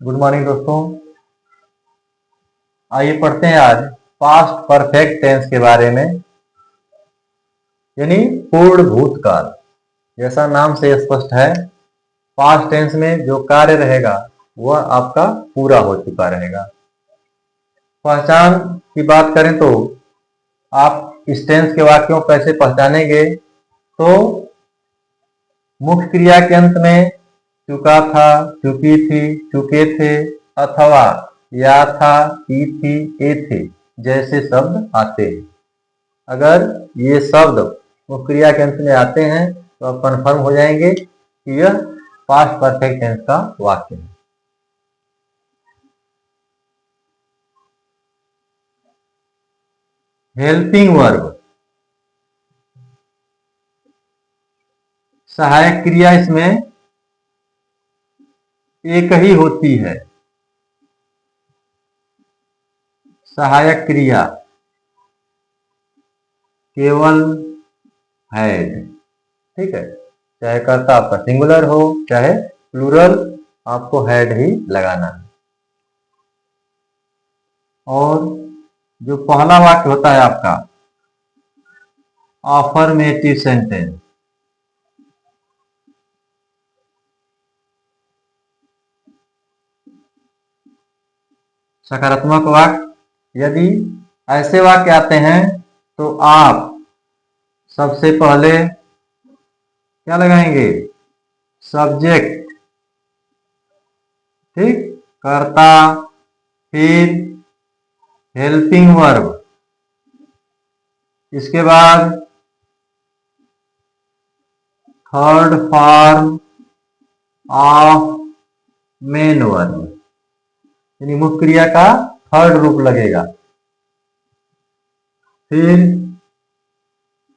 Good morning दोस्तों। आइए पढ़ते हैं आज पास्ट परफेक्ट टेंस के बारे में, यानी पूर्ण भूतकाल। जैसा नाम से स्पष्ट है, पास्ट टेंस में जो कार्य रहेगा वह आपका पूरा हो चुका रहेगा। पहचान की बात करें तो आप इस टेंस के वाक्यों को कैसे पहचानेंगे, तो मुख्य क्रिया के अंत में चुका था, चुकी थी, चुके थे अथवा या था, की थी, ए थे जैसे शब्द आते हैं। अगर ये शब्द मुख्य क्रिया के अंत में आते हैं तो आप कंफर्म हो जाएंगे कि यह पास्ट परफेक्ट टेंस का वाक्य है। हेल्पिंग वर्ब, सहायक क्रिया इसमें एक ही होती है। सहायक क्रिया केवल हैड, ठीक है। चाहे कर्ता आपका सिंगुलर हो चाहे प्लूरल, आपको हैड ही लगाना है। और जो पहला वाक्य होता है आपका अफर्मेटिव सेंटेंस, सकारात्मक वाक्य। यदि ऐसे वाक्य आते हैं तो आप सबसे पहले क्या लगाएंगे? सब्जेक्ट, ठीक, कर्ता, फिर हेल्पिंग वर्ब, इसके बाद third form of main verb, यानी मुख्य क्रिया का थर्ड रूप लगेगा। फिर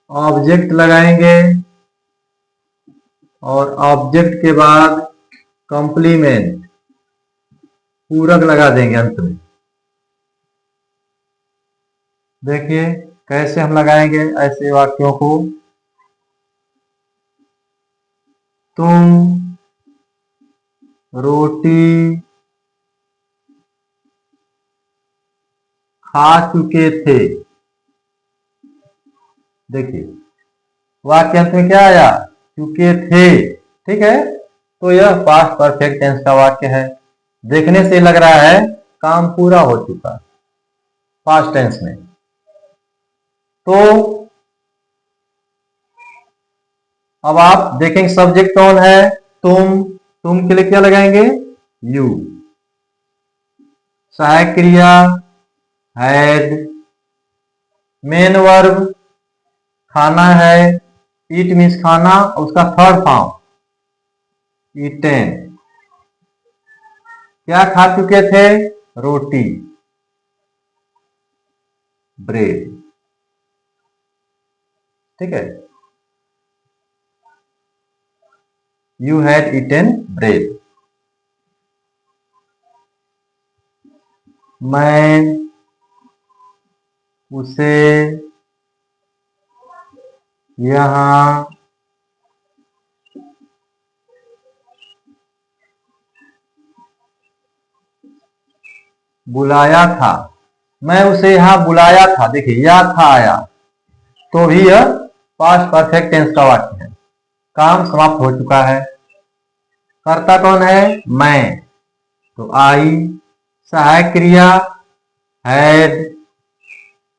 ऑब्जेक्ट लगाएंगे और ऑब्जेक्ट के बाद कॉम्प्लीमेंट, पूरक लगा देंगे अंत में। देखिए कैसे हम लगाएंगे ऐसे वाक्यों को। तुम रोटी खा चुके थे। देखिए वाक्य अंत में क्या आया? चुके थे, ठीक है। तो यह पास्ट परफेक्ट टेंस का वाक्य है। देखने से लग रहा है काम पूरा हो चुका पास्ट टेंस में। तो अब आप देखेंगे सब्जेक्ट कौन है? तुम के लिए क्या लगाएंगे? यू। सहायक क्रिया हैड, मेन वर्ब खाना है, ईट मीन्स खाना, उसका थर्ड फॉर्म ईटेन। क्या खा चुके थे? रोटी, ब्रेड, ठीक है। You had eaten bread. मैं उसे यहाँ बुलाया था। मैं उसे यहाँ बुलाया था, देखिए या था आया तो भी यह पास्ट परफेक्ट टेंस का वाक्य है। काम समाप्त हो चुका है। कर्ता कौन है? मैं, तो आई। सहायक क्रिया हैड,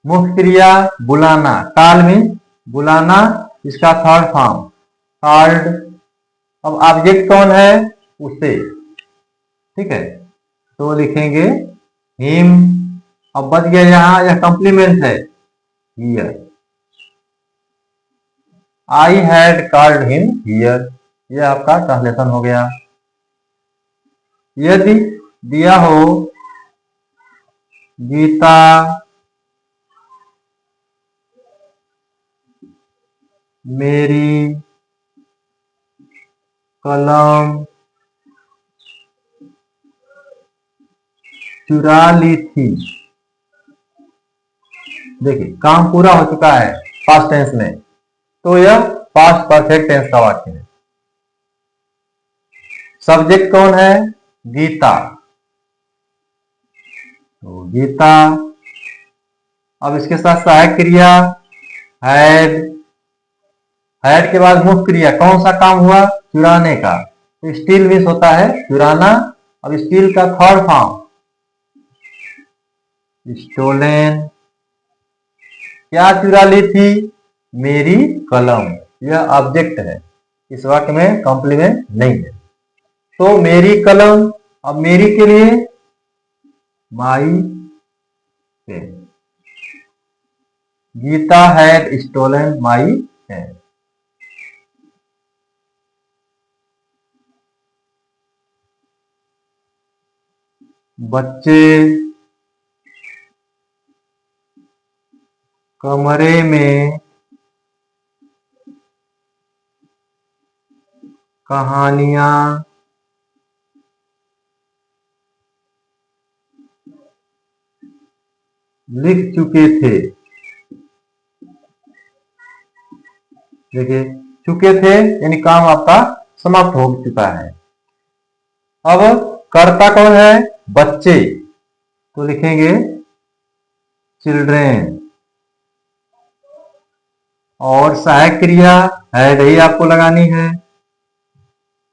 मुख्य क्रिया बुलाना, कॉल मीन्स बुलाना, इसका थर्ड फॉर्म कॉल्ड। अब ऑब्जेक्ट कौन है? उसे, ठीक है। तो लिखेंगे हिम। अब बच गया यहां, यह कॉम्प्लीमेंट है here. I had called him here, यह आपका ट्रांसलेशन हो गया। यदि दिया हो गीता मेरी कलम चुरा ली थी। देखिए काम पूरा हो चुका है पास्ट टेंस में, तो यह पास्ट परफेक्ट टेंस का वाक्य है। सब्जेक्ट कौन है? गीता, तो गीता। अब इसके साथ सहायक क्रिया हैड। हैड के बाद मुख्य क्रिया, कौन सा काम हुआ? चुराने का। तो स्टील मीन्स होता है चुराना। अब स्टील का थर्ड फॉर्म स्टोलन। क्या चुरा ली थी? मेरी कलम। यह ऑब्जेक्ट है, इस वाक्य में कॉम्प्लीमेंट नहीं है। तो मेरी कलम, अब मेरी के लिए my pen. Geeta had stolen my pen. बच्चे कमरे में कहानियां लिख चुके थे। देखिए, चुके थे यानी काम आपका समाप्त हो चुका है। अब कर्ता कौन है? बच्चे, तो लिखेंगे चिल्ड्रेन। और सहायक क्रिया हैड ही आपको लगानी है।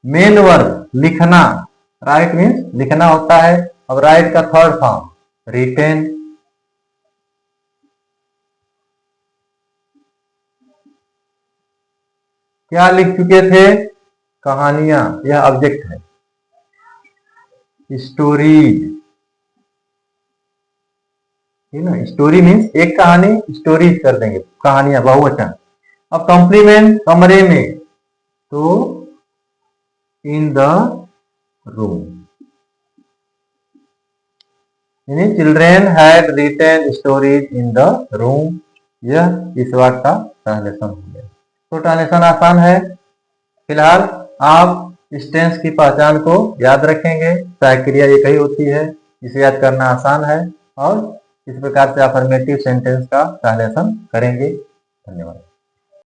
मेन वर्ब लिखना, राइट मीन्स लिखना होता है। अब राइट का थर्ड फॉर्म रिटेन। क्या लिख चुके थे? कहानियां, यह ऑब्जेक्ट है। स्टोरीज, ठीक ना, स्टोरी मीन्स एक कहानी, स्टोरीज कर देंगे, कहानियां बहुवचन। अब कॉम्प्लीमेंट कमरे में, तो इन द रूम, यानी children had written stories in the room. यह इस वाक्य का ट्रांसलेशन हो गया। तो ट्रांसलेशन आसान है। फिलहाल आप इस टेंस की पहचान को याद रखेंगे। सहायक क्रिया एक ही होती है, इसे याद करना आसान है। और इस प्रकार से अफर्मेटिव सेंटेंस का ट्रांसलेशन करेंगे। धन्यवाद।